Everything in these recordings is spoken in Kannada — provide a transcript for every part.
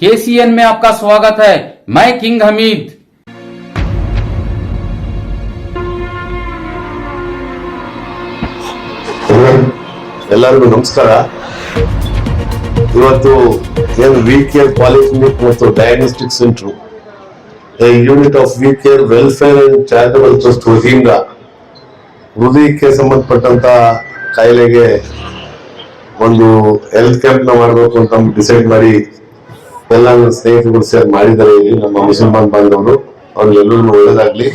KCN में आपका स्वागत है। मैं किंग हमीद। ಎಲ್ಲರಿಗೂ ನಮಸ್ಕಾರ। ಇವತ್ತು ಏನು ವಿ ಕೇರ್ ಪಾಲಿಕ್ಲಿನಿಕ್ ಮತ್ತು diagnostic centre unit of we care welfare and charitable trust ವತಿಯಿಂದ ಹೃದಯಕ್ಕೆ ಸಂಬಂಧಪಟ್ಟಂತ ಕಾಯಿಲೆಗೆ ಒಂದು ಹೆಲ್ತ್ ಕ್ಯಾಂಪ್ ನ ಮಾಡಬೇಕು ಅಂತ ಡಿಸೈಡ್ ಮಾಡಿ ಎಲ್ಲ ಸ್ನೇಹಿತರು ಸೇರಿ ಮಾಡಿದ್ದಾರೆ। ಇಲ್ಲಿ ನಮ್ಮ ಮುಸಲ್ಮಾನ್ ಬಾಂಧವರು ಅವ್ರಿಗೆಲ್ಲರಿಗೂ ಒಳ್ಳೇದಾಗ್ಲಿ।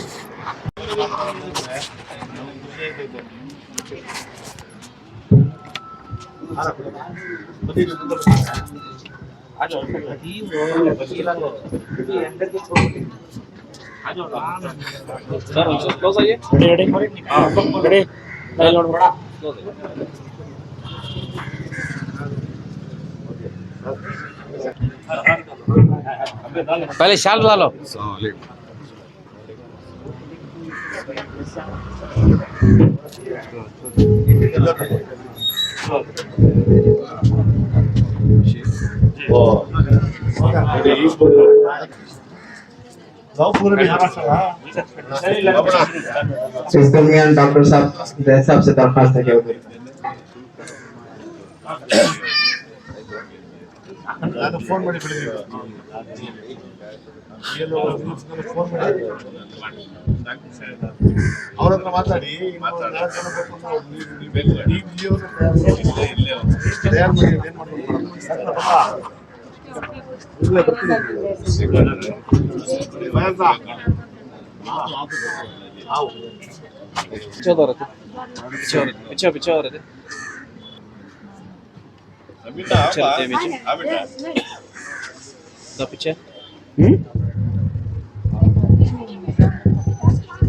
पहले शाल ला लो। इस दरमियान डॉक्टर साहब से दरखास्त है फोन ಮಾಡಿ ಅವ್ರ ಹತ್ರ ಮಾತಾಡಿ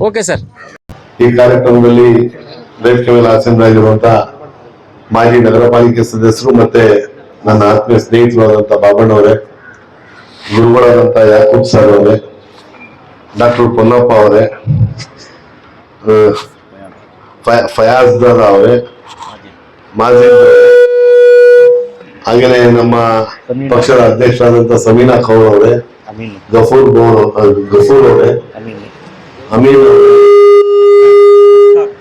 ओके सर। ಈ ಕಾರ್ಯಕ್ರಮದಲ್ಲಿ ವೇದಿಕೆ ಮೇಲೆ ಆಸೀನರಾಗಿರುವಂತ ಮಾಜಿ ನಗರ ಪಾಲಿಕೆ ಸದಸ್ಯರು ಮತ್ತೆ ನನ್ನ ಆತ್ಮೀಯ ಸ್ನೇಹಿತರಾದಂತ ಬಾಬಣ್ಣವರೇ, ಗುರುಗಳಾದಂತ ಯಾಕೂಬ್ ಸರ್ ಅವರೇ, ಡಾಕ್ಟರ್ ಪೊನ್ನಪ್ಪ ಅವರೇ, ಫಯಾಜ್ ದಾದ ಅವರೇ, ಮಾಜಿದ್, ಹಾಗೇನೆ ನಮ್ಮ ಪಕ್ಷದ ಅಧ್ಯಕ್ಷರಾದಂತ ಸಮೀನಾ ಕೌರ್ ಅವರೇ, ಗಫೂರ್ ಅವರೇ, ಅಮೀನ್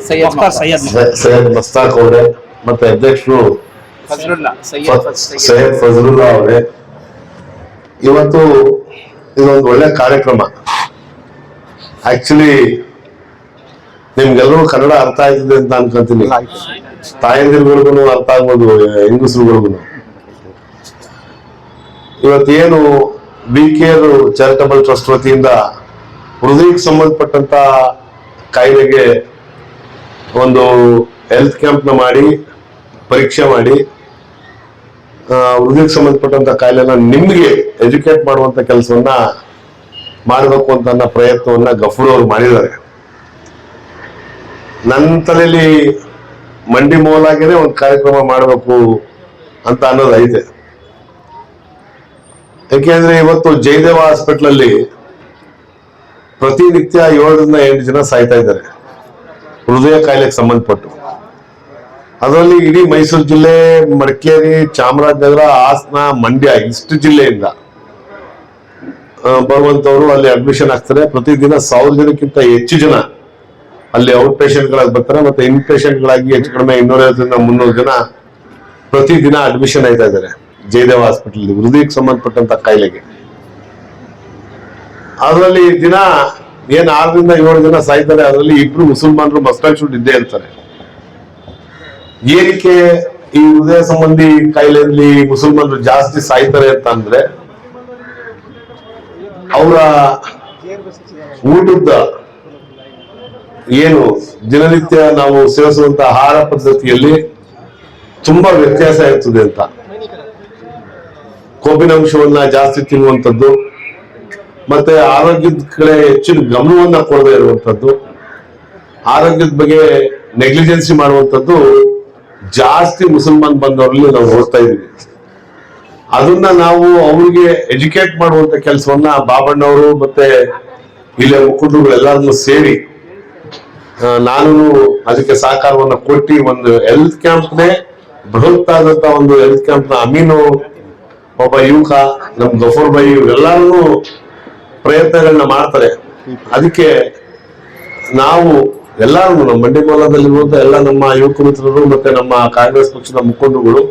ಸೈಯದ್ ಮಸ್ತಾಕ್ ಅವರೇ, ಮತ್ತೆ ಅಧ್ಯಕ್ಷರು ಸೈಯದ್ ಫಜಲುಲ್ಲಾ ಅವರೇ, ಇವತ್ತು ಇದೊಂದು ಒಳ್ಳೆ ಕಾರ್ಯಕ್ರಮ। ಆಕ್ಚುಲಿ ನಿಮ್ಗೆಲ್ಲರೂ ಕನ್ನಡ ಅರ್ಥ ಆಯ್ತದೆ ಅಂತ ಅನ್ಕೊಂತೀನಿ, ತಾಯಂದಿರ್ಗಳಿಗೂ ಅರ್ಥ ಆಗ್ಬೋದು, ಹೆಂಗಸರುಗಳಿಗೂ। ಇವತ್ತೇನು ವಿ ಕೇರ್ ಚಾರಿಟಬಲ್ ಟ್ರಸ್ಟ್ ವತಿಯಿಂದ ಹೃದಯಕ್ಕೆ ಸಂಬಂಧಪಟ್ಟಂತ ಕಾಯಿಲೆಗೆ ಒಂದು ಹೆಲ್ತ್ ಕ್ಯಾಂಪ್ ನ ಮಾಡಿ ಪರೀಕ್ಷೆ ಮಾಡಿ ಹೃದಯಕ್ಕೆ ಸಂಬಂಧಪಟ್ಟಂತ ಕಾಯಿಲೆನ ನಿಮ್ಗೆ ಎಜುಕೇಟ್ ಮಾಡುವಂತ ಕೆಲಸವನ್ನ ಮಾಡಬೇಕು ಅಂತ ಅನ್ನೋ ಪ್ರಯತ್ನವನ್ನ ಗಫೂರ್ ಅವರು ಮಾಡಿದ್ದಾರೆ। ನನ್ನ ತಲೆಯಲ್ಲಿ ಮಂಡಿ ಮೂಲಾಗೇನೆ ಒಂದು ಕಾರ್ಯಕ್ರಮ ಮಾಡಬೇಕು ಅಂತ ಅನ್ನೋದು ಐತೆ। ಯಾಕೆಂದ್ರೆ ಇವತ್ತು ಜಯದೇವ ಹಾಸ್ಪಿಟಲ್ ಅಲ್ಲಿ ಪ್ರತಿನಿತ್ಯ 7 ರಿಂದ 8 ಜನ ಸಾಯ್ತಾ ಇದ್ದಾರೆ ಹೃದಯ ಕಾಯಿಲೆಗೆ ಸಂಬಂಧಪಟ್ಟು। ಅದರಲ್ಲಿ ಇಡೀ ಮೈಸೂರು ಜಿಲ್ಲೆ, ಮಡಿಕೇರಿ, ಚಾಮರಾಜನಗರ, ಹಾಸನ, ಮಂಡ್ಯ ಇಷ್ಟು ಜಿಲ್ಲೆಯಿಂದ ಬರುವಂತವ್ರು ಅಲ್ಲಿ ಅಡ್ಮಿಷನ್ ಆಗ್ತಾರೆ। ಪ್ರತಿದಿನ 1000 ಜನಕ್ಕಿಂತ ಹೆಚ್ಚು ಜನ ಅಲ್ಲಿ ಔಟ್ ಪೇಷಂಟ್ ಗಳಾಗಿ ಬರ್ತಾರೆ, ಮತ್ತೆ ಇನ್ ಪೇಷಂಟ್ ಗಳಾಗಿ ಹೆಚ್ಚು ಕಡಿಮೆ 250 ರಿಂದ 300 ಜನ ಪ್ರತಿದಿನ ಅಡ್ಮಿಷನ್ ಆಯ್ತಾ ಇದ್ದಾರೆ ಜಯದೇವ ಹಾಸ್ಪಿಟಲ್ ಹೃದಯಕ್ಕೆ ಸಂಬಂಧಪಟ್ಟಂತ ಕಾಯಿಲೆಗೆ। ಅದರಲ್ಲಿ ದಿನ ಏನ್ 6 ರಿಂದ 7 ಜನ ಸಾಯ್ತಾರೆ, ಅದರಲ್ಲಿ 2 ಮುಸಲ್ಮಾನರು ಮಸ್ತಾಗ್ ಇದ್ದೇ ಇರ್ತಾರೆ। ಏನಕ್ಕೆ ಈ ಹೃದಯ ಸಂಬಂಧಿ ಕಾಯಿಲೆಯಲ್ಲಿ ಮುಸಲ್ಮಾನರು ಜಾಸ್ತಿ ಸಾಯ್ತಾರೆ ಅಂತ ಅಂದ್ರೆ ಅವರ ಊಟದ ಏನು ದಿನನಿತ್ಯ ನಾವು ಸೇವಿಸುವಂತ ಆಹಾರ ಪದ್ಧತಿಯಲ್ಲಿ ತುಂಬಾ ವ್ಯತ್ಯಾಸ ಇರ್ತದೆ ಅಂತ। ಕೊಬ್ಬಿನಂಶವನ್ನ ಜಾಸ್ತಿ ತಿನ್ನುವಂಥದ್ದು, ಮತ್ತೆ ಆರೋಗ್ಯದ ಕಡೆ ಹೆಚ್ಚಿನ ಗಮನವನ್ನ ಕೊಡದೇ ಇರುವಂತದ್ದು, ಆರೋಗ್ಯದ ಬಗ್ಗೆ ನೆಗ್ಲಿಜೆನ್ಸಿ ಮಾಡುವಂಥದ್ದು ಜಾಸ್ತಿ ಮುಸಲ್ಮಾನ್ ಬಂದವರಲ್ಲಿ ನಾವು ನೋಡ್ತಾ ಇದೀವಿ। ಅದನ್ನ ನಾವು ಅವ್ರಿಗೆ ಎಜುಕೇಟ್ ಮಾಡುವಂತ ಕೆಲಸವನ್ನ ಬಾಬಣ್ಣವರು ಮತ್ತೆ ಇಲ್ಲಿಯ ಮುಖಂಡರುಗಳೆಲ್ಲರನ್ನು ಸೇರಿ ನಾನು ಅದಕ್ಕೆ ಸಹಕಾರವನ್ನ ಕೊಟ್ಟು ಒಂದು ಹೆಲ್ತ್ ಕ್ಯಾಂಪ್ ನೇ ಬೃಹತ್ತಾದಂತ ಒಂದು ಹೆಲ್ತ್ ಕ್ಯಾಂಪ್ ನ ಅಮೀನು ಒಬ್ಬ ಯುವಕ ನಮ್ ಗಫೂರ್ ಬೈ ಇವರೆಲ್ಲರೂ ಪ್ರಯತ್ನಗಳನ್ನ ಮಾಡ್ತಾರೆ. ಅದಕ್ಕೆ ನಾವು ಎಲ್ಲಾರು ನಮ್ಮ ಮಂಡಿ ಮೂಲದಲ್ಲಿರುವಂತ ಎಲ್ಲ ನಮ್ಮ ಯುವಕ ಮಿತ್ರರು ಮತ್ತೆ ನಮ್ಮ ಕಾಂಗ್ರೆಸ್ ಪಕ್ಷದ ಮುಖಂಡರುಗಳು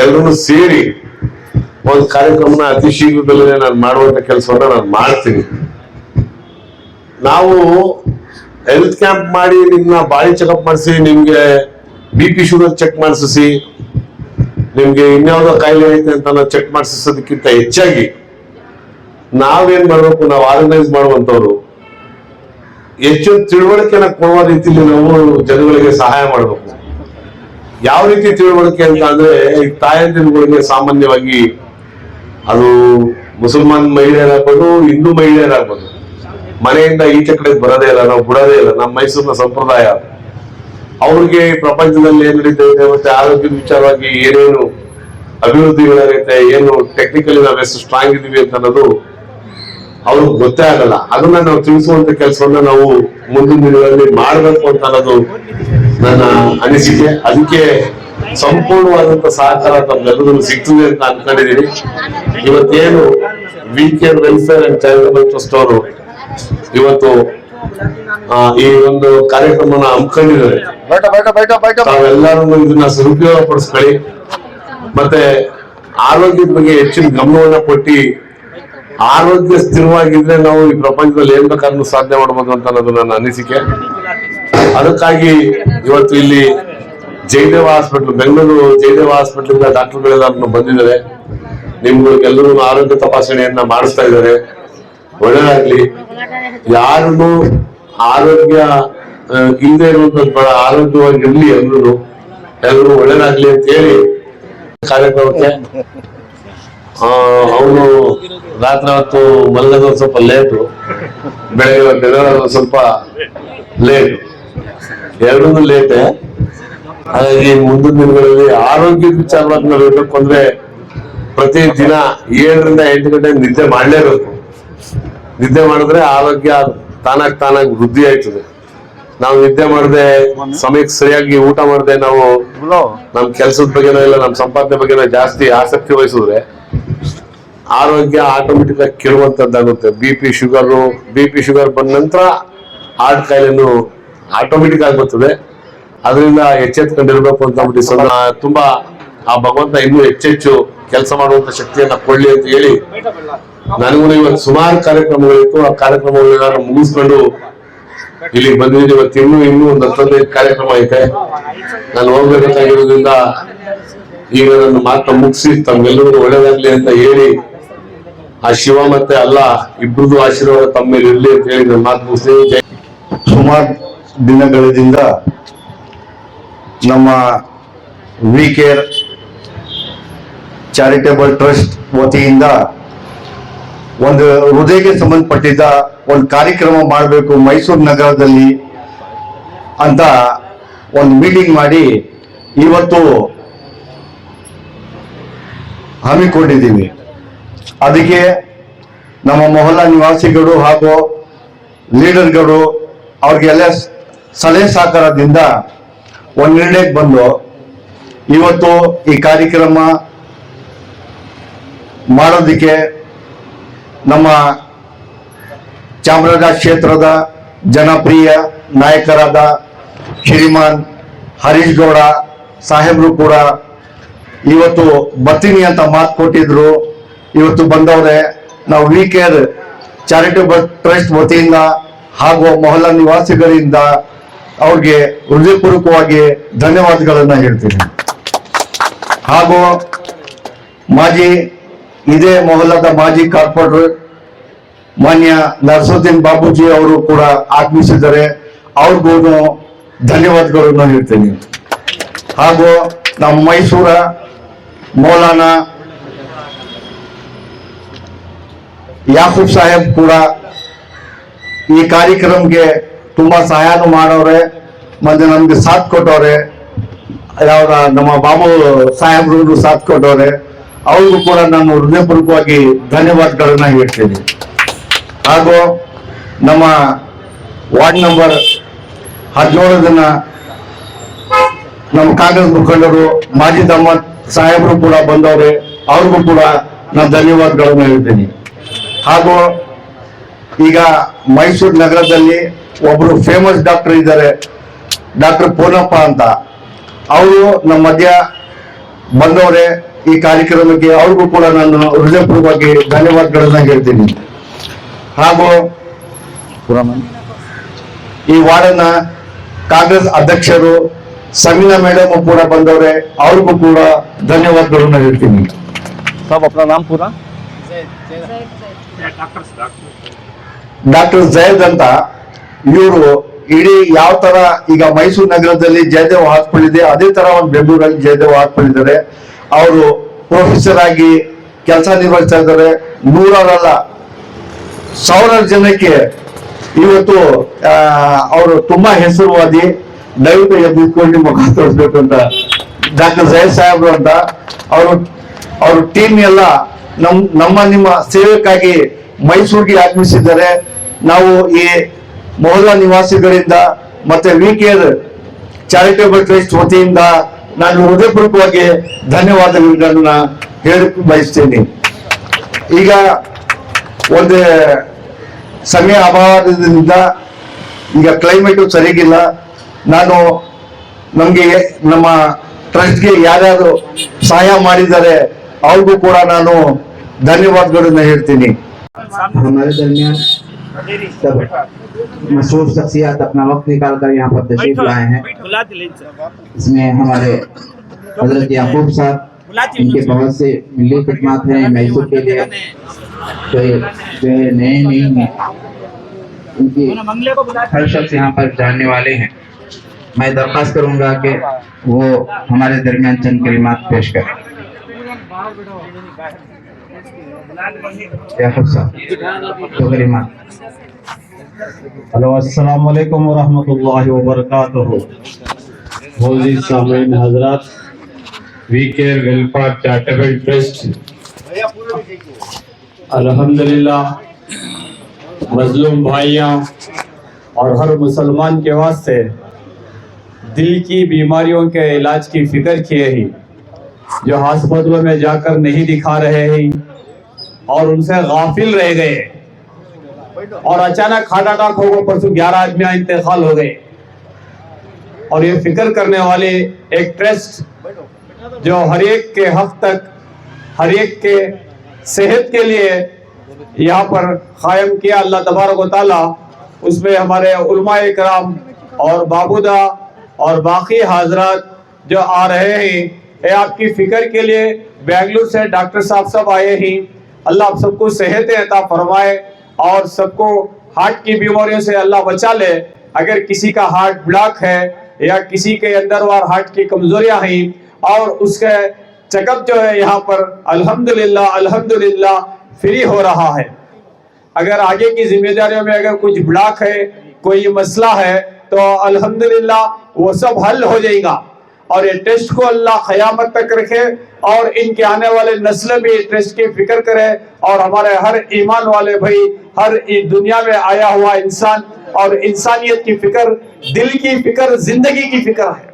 ಎಲ್ಲರೂ ಸೇರಿ ಒಂದು ಕಾರ್ಯಕ್ರಮನ ಅತಿ ಶೀಘ್ರದಲ್ಲೇ ನಾನು ಮಾಡುವಂತ ಕೆಲಸವನ್ನ ನಾನು ಮಾಡ್ತೀನಿ. ನಾವು ಹೆಲ್ತ್ ಕ್ಯಾಂಪ್ ಮಾಡಿ ನಿಮ್ನ ಬಾಡಿ ಚೆಕಪ್ ಮಾಡಿಸಿ, ನಿಮ್ಗೆ BP ಶುಗರ್ ಚೆಕ್ ಮಾಡಿಸಿ, ನಿಮ್ಗೆ ಇನ್ಯಾವುದೋ ಕಾಯಿಲೆ ಐತೆ ಅಂತ ನಾವು ಚೆಕ್ ಮಾಡಿಸೋದಕ್ಕಿಂತ ಹೆಚ್ಚಾಗಿ ನಾವೇನ್ ಮಾಡ್ಬೇಕು, ನಾವು ಆರ್ಗನೈಸ್ ಮಾಡುವಂತವ್ರು ಹೆಚ್ಚು ತಿಳುವಳಿಕೆನ ಕೊಡುವ ರೀತಿಯಲ್ಲಿ ನಾವು ಜನಗಳಿಗೆ ಸಹಾಯ ಮಾಡಬೇಕು. ಯಾವ ರೀತಿ ತಿಳುವಳಿಕೆ ಅಂತ ಅಂದ್ರೆ, ಈ ತಾಯಂದಿರುಗಳಿಗೆ ಸಾಮಾನ್ಯವಾಗಿ ಅದು ಮುಸಲ್ಮಾನ್ ಮಹಿಳೆಯರಾಗ್ಬೋದು, ಹಿಂದೂ ಮಹಿಳೆಯರಾಗ್ಬೋದು, ಮನೆಯಿಂದ ಈಚೆ ಕಡೆ ಬರೋದೇ ಇಲ್ಲ, ನಾವು ಬಿಡೋದೇ ಇಲ್ಲ. ನಮ್ಮ ಮೈಸೂರಿನ ಸಂಪ್ರದಾಯ ಅವ್ರಿಗೆ ಪ್ರಪಂಚದಲ್ಲಿ ಏನ್ ನಡೀತೈತೆ ಮತ್ತೆ ಆರೋಗ್ಯದ ವಿಚಾರವಾಗಿ ಏನೇನು ಅಭಿವೃದ್ಧಿಗಳಾಗೈತೆ, ಏನು ಟೆಕ್ನಿಕಲಿ ನಾವ್ ಎಷ್ಟು ಸ್ಟ್ರಾಂಗ್ ಇದೀವಿ ಅಂತ ಅನ್ನೋದು ಅವ್ರಿಗೆ ಗೊತ್ತೇ ಆಗಲ್ಲ. ಅದನ್ನ ನಾವು ತಿಳಿಸುವಂತ ಕೆಲಸವನ್ನ ನಾವು ಮುಂದಿನ ದಿನಗಳಲ್ಲಿ ಮಾಡ್ಬೇಕು ಅಂತ ಅನ್ನೋದು ನನ್ನ ಅನಿಸಿಕೆ. ಅದಕ್ಕೆ ಸಂಪೂರ್ಣವಾದಂತ ಸಹಕಾರ ತಮ್ಮೆಲ್ಲರೂ ಸಿಗ್ತದೆ ಅಂತ ಅನ್ಕೊಂಡಿದೀನಿ. ಇವತ್ತೇನು VCare welfare and charitable trust ಅವರು ಇವತ್ತು ಈ ಒಂದು ಕಾರ್ಯಕ್ರಮನ ಹಮ್ಮಿಕೊಂಡಿದ್ದಾರೆ. ತಾವೆಲ್ಲರೂ ಇದನ್ನ ಸದುಪಯೋಗ ಪಡಿಸ್ಕೊಳ್ಳಿ. ಮತ್ತೆ ಆರೋಗ್ಯದ ಬಗ್ಗೆ ಹೆಚ್ಚಿನ ಗಮನವನ್ನ ಕೊಟ್ಟು, ಆರೋಗ್ಯ ಸ್ಥಿರವಾಗಿದ್ರೆ ನಾವು ಈ ಪ್ರಪಂಚದಲ್ಲಿ ಏನ್ ಬೇಕಾದ್ರೂ ಸಾಧನೆ ಮಾಡಬಹುದು ಅಂತ ಅನ್ನೋದು ನನ್ನ ಅನಿಸಿಕೆ. ಅದಕ್ಕಾಗಿ ಇವತ್ತು ಇಲ್ಲಿ ಜಯದೇವ ಹಾಸ್ಪಿಟಲ್, ಬೆಂಗಳೂರು ಜಯದೇವ ಹಾಸ್ಪಿಟಲ್ ಇಂದ ಡಾಕ್ಟರ್ಗಳೆಲ್ಲರೂ ಬಂದಿದ್ದಾರೆ. ನಿಮ್ಗೆಲ್ಲರೂ ಆರೋಗ್ಯ ತಪಾಸಣೆಯನ್ನ ಮಾಡಿಸ್ತಾ ಇದ್ದಾರೆ. ಒಳ್ಳೆದಾಗ್ಲಿ. ಯಾರಿಗೂ ಆರೋಗ್ಯ ಇಲ್ಲದೆ ಇರುವಂತದ್ದು ಬೇಡ, ಆರೋಗ್ಯವಾಗಿ ಇರ್ಲಿ ಎಲ್ಲರೂ ಒಳ್ಳೆದಾಗ್ಲಿ ಅಂತ ಹೇಳಿ ಕಾರ್ಯಕ್ರಮಕ್ಕೆ ಅವನು ರಾತ್ರಿ ಹೊತ್ತು ಮಲಗೋದು ಸ್ವಲ್ಪ ಲೇಟು, ಬೆಳಗ್ಗೆ ಸ್ವಲ್ಪ ಲೇಟು, ಎರಡೂ ಲೇಟೆ. ಹಾಗಾಗಿ ಮುಂದಿನ ದಿನಗಳಲ್ಲಿ ಆರೋಗ್ಯದ ವಿಚಾರವಾಗಿ ನಾವು ಇರಬೇಕು ಅಂದ್ರೆ ಪ್ರತಿ ದಿನ 7 ರಿಂದ 8 ಗಂಟೆ ನಿದ್ದೆ ಮಾಡ್ಲೇಬೇಕು. ನಿದ್ದೆ ಮಾಡಿದ್ರೆ ಆರೋಗ್ಯ ತಾನಾಗಿ ವೃದ್ಧಿ ಆಯ್ತದೆ. ನಾವು ನಿದ್ದೆ ಮಾಡದೆ, ಸಮಯಕ್ಕೆ ಸರಿಯಾಗಿ ಊಟ ಮಾಡದೆ, ನಾವು ನಮ್ ಕೆಲ್ಸದ ಬಗ್ಗೆನೋ ಇಲ್ಲ ನಮ್ಮ ಸಂಪಾದನೆ ಬಗ್ಗೆನೋ ಜಾಸ್ತಿ ಆಸಕ್ತಿ ವಹಿಸಿದ್ರೆ ಆರೋಗ್ಯ ಆಟೋಮೆಟಿಕ್ ಆಗಿ ಕೆಡುವಂತದ್ದಾಗುತ್ತೆ. BP ಶುಗರ್ ಬಂದ ನಂತರ ಹಾರ್ಟ್ ಕಾಯಿಲೆನು ಆಟೋಮೆಟಿಕ್ ಆಗಿ ಬರ್ತದೆ. ಅದರಿಂದ ಎಚ್ಚೆತ್ಕೊಂಡಿರ್ಬೇಕು ಅಂತ ತುಂಬಾ ಆ ಭಗವಂತ ಇನ್ನೂ ಹೆಚ್ಚೆಚ್ಚು ಕೆಲಸ ಮಾಡುವಂತ ಶಕ್ತಿಯನ್ನ ಕೊಡ್ಲಿ ಅಂತ ಹೇಳಿ, ನನಗೂ ಇವತ್ತು ಸುಮಾರು ಕಾರ್ಯಕ್ರಮಗಳಿತ್ತು. ಆ ಕಾರ್ಯಕ್ರಮಗಳನ್ನ ಮುಗಿಸ್ಕೊಂಡು ಇಲ್ಲಿ ಬಂದಿದ್ದೀನಿ. ಇವತ್ತು ಇನ್ನೂ ಒಂದು 15 ಕಾರ್ಯಕ್ರಮ ಐತೆ. ನಾನು ಹೋಗ್ಬೇಕಾಗಿರೋದ್ರಿಂದ ಈಗ ನನ್ನ ಮಾತನ್ನ ಮುಗಿಸಿ ತಮ್ಗೆಲ್ಲರಿಗೂ ಒಳ್ಳೇದಾಗ್ಲಿ ಅಂತ ಹೇಳಿ, ಆ ಶಿವ ಮತ್ತೆ ಅಲ್ಲ ಇಬ್ರದ್ದು ಆಶೀರ್ವಾದ ತಮ್ಮ ಮೇಲೆ ಇರ್ಲಿ ಅಂತ ಹೇಳಿ ನನ್ನ ಮಾತು ಮುಗಿಸ್ತೀನಿ. ಸುಮಾರು ದಿನಗಳಿಂದ ನಮ್ಮ ವಿಕೇರ್ ಚಾರಿಟೇಬಲ್ ಟ್ರಸ್ಟ್ ವತಿಯಿಂದ ಒಂದು ಹೃದಯಕ್ಕೆ ಸಂಬಂಧಪಟ್ಟಿದ್ದ ಒಂದು ಕಾರ್ಯಕ್ರಮ ಮಾಡಬೇಕು ಮೈಸೂರು ನಗರದಲ್ಲಿ ಅಂತ ಒಂದು ಮೀಟಿಂಗ್ ಮಾಡಿ ಇವತ್ತು ಹಮ್ಮಿಕೊಂಡಿದ್ದೀವಿ. ಅದಕ್ಕೆ ನಮ್ಮ ಮೊಹಲ್ಲಾ ನಿವಾಸಿಗಳು ಹಾಗೂ ಲೀಡರ್ಗಳು ಅವ್ರಿಗೆಲ್ಲ ಸಲಹೆ ಸಹಕಾರದಿಂದ ಒಂದು ನಿರ್ಣಯಕ್ಕೆ ಬಂದು ಇವತ್ತು ಈ ಕಾರ್ಯಕ್ರಮ ಮಾಡೋದಕ್ಕೆ ನಮ್ಮ ಚಾಮರಾಜ ಕ್ಷೇತ್ರದ ಜನಪ್ರಿಯ ನಾಯಕರಾದ ಶ್ರೀಮಾನ್ ಹರೀಶ್ ಗೌಡ ಸಾಹೇಬ್ರು ಕೂಡ ಇವತ್ತು ಬರ್ತೀನಿ ಅಂತ ಮಾತು ಕೊಟ್ಟಿದ್ರು. ಇವತ್ತು ಬಂದವ್ರೆ. ನಾವು ವಿಕೇರ್ ಚಾರಿಟೇಬಲ್ ಟ್ರಸ್ಟ್ ವತಿಯಿಂದ ಹಾಗೂ ಮೊಹಲ್ಲಾ ನಿವಾಸಿಗಳಿಂದ ಅವ್ರಿಗೆ ಹೃದಯಪೂರ್ವಕವಾಗಿ ಧನ್ಯವಾದಗಳನ್ನ ಹೇಳ್ತೀನಿ. ಹಾಗೂ ಇದೇ ಮೊಹಲ್ಲಾದ ಮಾಜಿ ಕಾರ್ಪೊರೇಟರ್ ಮಾನ್ಯ ನರಸುದ್ದೀನ್ ಬಾಬೂಜಿ ಅವರು ಕೂಡ ಆಗಮಿಸಿದ್ದಾರೆ. ಅವ್ರಿಗೂ ಧನ್ಯವಾದಗಳನ್ನು ಹೇಳ್ತೀನಿ. ಹಾಗೂ ನಮ್ಮ ಮೈಸೂರ ಮೌಲಾನಾ ಯಾಕೂಬ್ ಸಾಹೇಬ್ ಕೂಡ ಈ ಕಾರ್ಯಕ್ರಮಕ್ಕೆ ತುಂಬಾ ಸಹಾಯ ಮಾಡವ್ರೆ, ಮತ್ತೆ ನಮ್ಗೆ ಸಾಥ್ ಕೊಟ್ಟವ್ರೆ. ನಮ್ಮ ಬಾಬು ಸಾಹೇಬ್ರು ಸಾಥ್ ಕೊಟ್ಟವ್ರೆ. ಅವ್ರಿಗೂ ಕೂಡ ನಾನು ಹೃದಯಪೂರ್ವಕವಾಗಿ ಧನ್ಯವಾದಗಳನ್ನ ಹೇಳ್ತೀನಿ. ಹಾಗೂ ನಮ್ಮ ವಾರ್ಡ್ ನಂಬರ್ 17 ನಮ್ಮ ಕಾಂಗ್ರೆಸ್ ಮುಖಂಡರು ಮಾಜಿದ್ ಅಹಮದ್ ಸಾಹೇಬ್ರು ಕೂಡ ಬಂದವ್ರೆ. ಅವ್ರಿಗೂ ಕೂಡ ನಾನು ಧನ್ಯವಾದಗಳನ್ನು ಹೇಳ್ತೀನಿ. ಹಾಗೂ ಈಗ ಮೈಸೂರು ನಗರದಲ್ಲಿ ಒಬ್ರು ಫೇಮಸ್ ಡಾಕ್ಟರ್ ಇದ್ದಾರೆ, ಡಾಕ್ಟರ್ ಪೂರ್ಣಪ್ಪ ಅಂತ. ಅವರು ನಮ್ಮ ಮಧ್ಯ ಬಂದವರೇ ಈ ಕಾರ್ಯಕ್ರಮಕ್ಕೆ, ಅವ್ರಿಗೂ ಕೂಡ ನಾನು ಹೃದಯಪೂರ್ವಕವಾಗಿ ಧನ್ಯವಾದಗಳನ್ನ ಹೇಳ್ತೀನಿ. ಹಾಗೂ ಈ ವಾರ್ಡನ್ನ ಕಾಂಗ್ರೆಸ್ ಅಧ್ಯಕ್ಷರು ಸಮೀನಾ ಮೇಡಮ್ ಕೂಡ ಬಂದವರೇ, ಅವ್ರಿಗೂ ಕೂಡ ಧನ್ಯವಾದಗಳನ್ನ ಹೇಳ್ತೀನಿ. सब अपना नाम पूरा ಡಾಕ್ಟರ್ ಜಯದ್ ಅಂತ. ಇವರು ಇಡೀ ಯಾವ ತರ ಈಗ ಮೈಸೂರು ನಗರದಲ್ಲಿ ಜಯದೇವ್ ಹಾಸ್ಪಿಟಲ್ ಇದೆ, ಅದೇ ತರ ಒಂದು ಬೆಂಗಳೂರಲ್ಲಿ ಜಯದೇವ್ ಹಾಸ್ಪಿಟಲ್ ಇದ್ದಾರೆ. ಅವರು ಪ್ರೊಫೆಸರ್ ಆಗಿ ಕೆಲಸ ನಿರ್ವಹಿಸ್ತಾ ಇದ್ದಾರೆ. ನೂರಲ್ಲ, ಸಾವಿರಾರು ಜನಕ್ಕೆ ಇವತ್ತು ಅವರು ತುಂಬಾ ಹೆಸರುವಾದಿ. ದಯವಿಟ್ಟು ಎದ್ದುಕೊಂಡು ನಿಮ್ಮ ಮುಖ ತೋರಿಸ್ಬೇಕು ಅಂತ ಡಾಕ್ಟರ್ ಜಯದ್ ಸಾಹೇಬ್ರು ಅಂತ. ಅವರು ಟೀಮ್ ಎಲ್ಲ ನಮ್ಮ ನಿಮ್ಮ ಸೇವೆಗಾಗಿ ಮೈಸೂರಿಗೆ ಆಗಮಿಸಿದ್ದಾರೆ. ನಾವು ಈ ಮೊಹಲ್ಲಾ ನಿವಾಸಿಗಳಿಂದ ಮತ್ತೆ ವಿಕೇರ್ ಚಾರಿಟೇಬಲ್ ಟ್ರಸ್ಟ್ ವತಿಯಿಂದ ನಾನು ಹೃದಯಪೂರ್ವಕವಾಗಿ ಧನ್ಯವಾದಗಳನ್ನ ಹೇಳಕ್ಕೆ ಬಯಸ್ತೇನೆ. ಈಗ ಒಂದು ಸಮಯ ಅಭಾವದಿಂದ ಈಗ ಕ್ಲೈಮೇಟು ಸರಿಗಿಲ್ಲ. ನಮಗೆ ನಮ್ಮ ಟ್ರಸ್ಟ್ಗೆ ಯಾರ್ಯಾರು ಸಹಾಯ ಮಾಡಿದ್ದಾರೆ ಅವ್ರಿಗೂ ಕೂಡ ನಾನು ಧನ್ಯವಾದಗಳನ್ನ ಹೇಳ್ತೀನಿ. हमारे दरमियान सब मशहूर शख्सियत अपना वक्त निकाल कर यहाँ पर तशरीफ लाए हैं। इसमें हमारे हजरत याकूब साहब, इनके बहुत से मिली खिदमत हैं मैसूर के लिए, जो नए नहीं हैं, उनकी हर शख्स यहाँ पर जानने वाले हैं। मैं दरख्वास्त करूंगा कि वो हमारे दरमियान चंद कलिमात पेश करें। हेलो, अस्सलाम वालेकुम व रहमतुल्लाहि व बरकातुहू। मोअज़्ज़िज़ सामीन हज़रात, we care welfare charitable trust अल्हम्दुलिल्लाह मजलूम भाइयों और हर मुसलमान के वास्ते दिल की बीमारियों के इलाज की फिक्र किए ही, जो हॉस्पिटलों में जाकर नहीं दिखा रहे हैं और उनसे गाफिल रह गए और अचानक हार्ट अटैक हो गया। परसों 11 आदमी इंतकाल हो गए। और ये फिक्र करने वाले एक ट्रस्ट जो हर एक के हक तक, हर एक के सेहत के लिए यहाँ पर कायम किया अल्लाह तबारक व तआला, उसमें हमारे उलमाए कराम और बाबूदा और बाकी हाजरात जो आ रहे हैं, ये आपकी फिक्र के लिए बेंगलुरु से डॉक्टर साहब सब आए हैं। अल्लाह आप सबको सेहत अता फरमाए और सबको हार्ट की बीमारियों से अल्लाह बचा ले। अगर किसी का हार्ट ब्लॉक है या किसी के अंदर वार हार्ट की कमजोरियां हैं और उसके चेकअप जो है यहाँ पर अल्हम्दुलिल्लाह फ्री हो रहा है। अगर आगे की जिम्मेदारियों में अगर कुछ ब्लॉक है, कोई मसला है, तो अल्हम्दुलिल्लाह वो सब हल हो जाएगा। और ये टेस्ट को अल्लाह क़यामत तक रखे और इनके आने वाले नस्ल भी टेस्ट की फिक्र करे। और हमारे हर ईमान वाले भाई, हर दुनिया में आया हुआ इंसान और इंसानियत की फिक्र, दिल की फिक्र, जिंदगी की फिक्र है।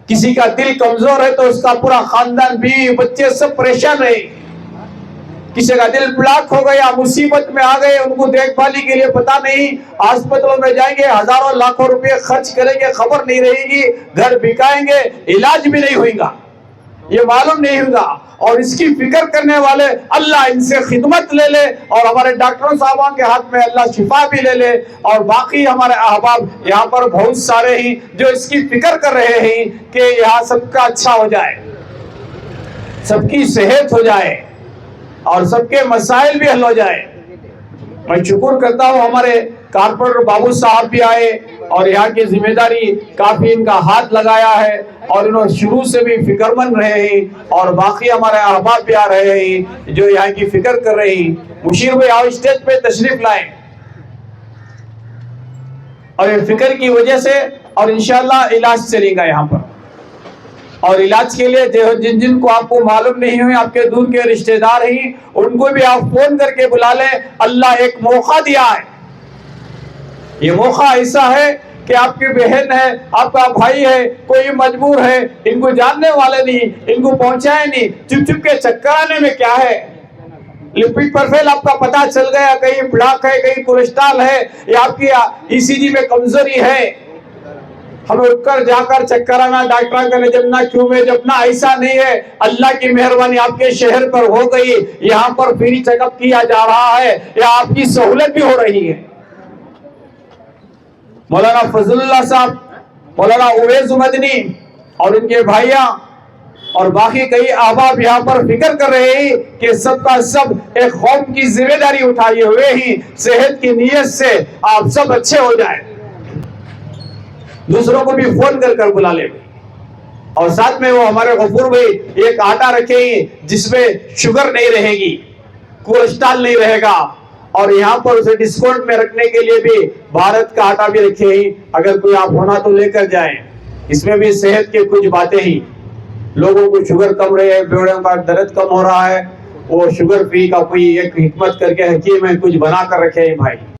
किसी का दिल कमजोर है तो उसका पूरा खानदान, बीवी बच्चे सब परेशान रहे। किसी का दिल ब्लॉक हो गया, मुसीबत में आ गए, उनको देखभाली के लिए पता नहीं, अस्पतालों में जाएंगे, हजारों लाखों रुपए खर्च करेंगे, खबर नहीं रहेगी, घर बिकाएंगे, इलाज भी नहीं होगा, ये मालूम नहीं होगा। और इसकी फिक्र करने वाले अल्लाह इनसे खिदमत ले ले और हमारे डॉक्टरों साहबों के हाथ में अल्लाह शिफा भी ले ले। और बाकी हमारे अहबाब यहाँ पर बहुत सारे ही जो इसकी फिक्र कर रहे हैं कि यहाँ सबका अच्छा हो जाए, सबकी सेहत हो जाए और सबके मसाइल भी हल हो जाए। मैं शुक्र करता हूँ हमारे कारपोरेटर बाबू साहब भी आए और यहाँ की जिम्मेदारी काफी इनका हाथ लगाया है और इन्होंने शुरू से भी फिक्रमंद रहे हैं। और बाकी हमारे अहबाब भी आ रहे हैं जो यहाँ की फिक्र कर रहे हैं। मुशीर भाई आओ स्टेज पे तशरीफ लाए। और ये फिक्र की वजह से और इंशाल्लाह इलाज चलेगा यहाँ पर। और इलाज के लिए जिन जिनको आपको मालूम नहीं हुए, आपके दूर के रिश्तेदार हैं, उनको भी आप फोन करके बुला लें। अल्लाह एक मौका दिया है, ये मौका ऐसा है कि आपकी बहन है, आपका भाई है, कोई मजबूर है, इनको जानने वाले नहीं, इनको पहुंचाए नहीं, चुप चुप के चक्कर आने में क्या है। लिपिड प्रोफाइल आपका पता चल गया, कहीं ब्लॉक है, कहीं कोलेस्ट्रॉल है, या आपकी ईसीजी में कमजोरी है, हमें उठकर जाकर चक्कर आना, डॉक्टर का जमना क्यों में जमना, ऐसा नहीं है। अल्लाह की मेहरबानी आपके शहर पर हो गई, यहाँ पर फ्री चेकअप किया जा रहा है, या आपकी सहूलत भी हो रही है। मौलाना फजलुल्लाह साहब, मौलाना उवैस मदनी और इनके भाइयां और बाकी कई अहबाब यहाँ पर फिक्र कर रहे हैं कि सबका सब एक कौम की जिम्मेदारी उठाए हुए ही सेहत की नीयत से आप सब अच्छे हो जाए, दूसरों को भी फोन कर बुला ले। और साथ में वो हमारे गफूर भाई एक आटा रखे जिसमें शुगर नहीं रहेगी, कोलेस्ट्रॉल नहीं रहेगा, और यहाँ पर उसे डिस्काउंट में रखने के लिए भी भारत का आटा भी रखे ही, अगर कोई आप होना तो लेकर जाएं। इसमें भी सेहत के कुछ बातें ही, लोगों को शुगर कम रही है, बेड़ों का दर्द कम हो रहा है, वो शुगर फ्री का कोई एक हिकमत करके हकीम है कुछ बना कर रखे हैं भाई।